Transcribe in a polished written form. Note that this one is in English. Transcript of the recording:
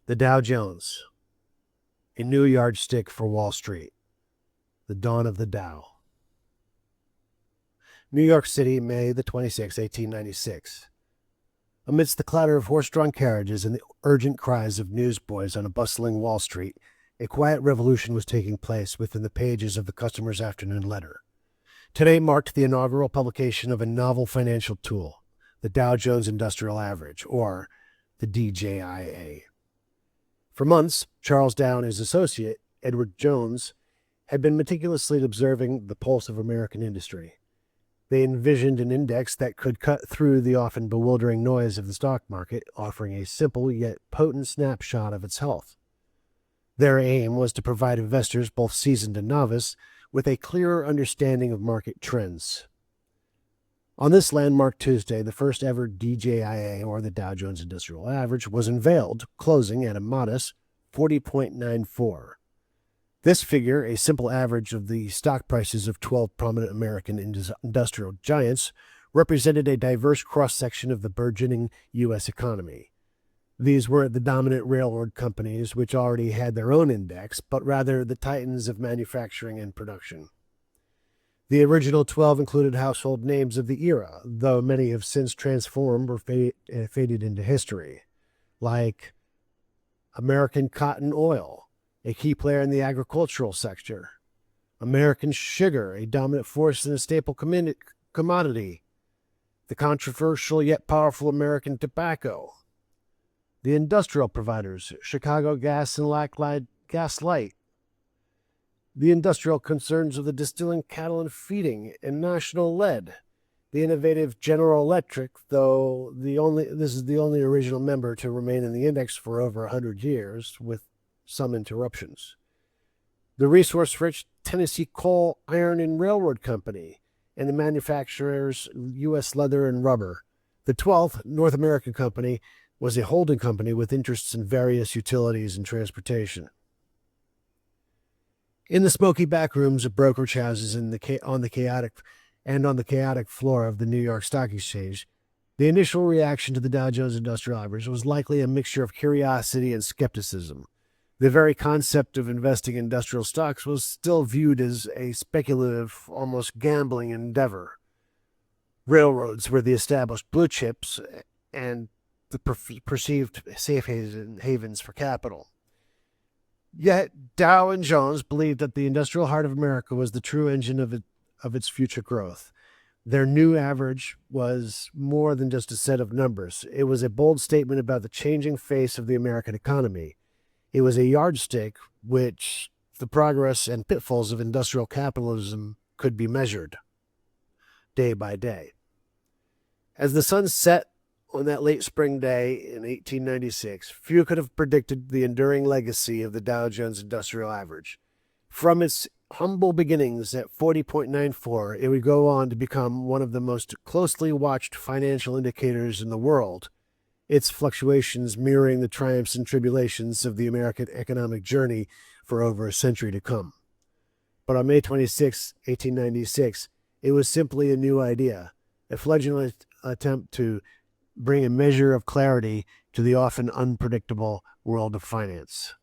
The Dow Jones, a new yardstick for Wall Street. The dawn of the Dow. New York City, May the 26th, 1896. Amidst the clatter of horse-drawn carriages and the urgent cries of newsboys on a bustling Wall Street, a quiet revolution was taking place within the pages of the Customer's Afternoon Letter. Today marked the inaugural publication of a novel financial tool, the Dow Jones Industrial Average, or the DJIA. For months, Charles Dow and his associate, Edward Jones, had been meticulously observing the pulse of American industry. They envisioned an index that could cut through the often bewildering noise of the stock market, offering a simple yet potent snapshot of its health. Their aim was to provide investors, both seasoned and novice, with a clearer understanding of market trends. On this landmark Tuesday, the first ever DJIA, or the Dow Jones Industrial Average, was unveiled, closing at a modest 40.94. This figure, a simple average of the stock prices of 12 prominent American industrial giants, represented a diverse cross-section of the burgeoning U.S. economy. These weren't the dominant railroad companies, which already had their own index, but rather the titans of manufacturing and production. The original 12 included household names of the era, though many have since transformed or faded into history, like American Cotton Oil, a key player in the agricultural sector; American Sugar, a dominant force in a staple commodity; the controversial yet powerful American Tobacco; the industrial providers, Chicago Gas and Gaslight; the industrial concerns of the distilling, cattle and feeding, and National Lead; the innovative General Electric, though this is the only original member to remain in the index for over 100 years, with some interruptions; the resource-rich Tennessee Coal, Iron, and Railroad Company, and the manufacturers U.S. Leather and Rubber. The 12th, North American Company, was a holding company with interests in various utilities and transportation. In the smoky back rooms of brokerage houses on the chaotic floor of the New York Stock Exchange, the initial reaction to the Dow Jones Industrial Average was likely a mixture of curiosity and skepticism. The very concept of investing in industrial stocks was still viewed as a speculative, almost gambling endeavor. Railroads were the established blue chips and the perceived safe havens for capital. Yet Dow and Jones believed that the industrial heart of America was the true engine of its future growth. Their new average was more than just a set of numbers. It was a bold statement about the changing face of the American economy. It was a yardstick which the progress and pitfalls of industrial capitalism could be measured day by day. As the sun set on that late spring day in 1896, few could have predicted the enduring legacy of the Dow Jones Industrial Average. From its humble beginnings at 40.94, it would go on to become one of the most closely watched financial indicators in the world, its fluctuations mirroring the triumphs and tribulations of the American economic journey for over a century to come. But on May 26, 1896, it was simply a new idea, a fledgling attempt to bring a measure of clarity to the often unpredictable world of finance.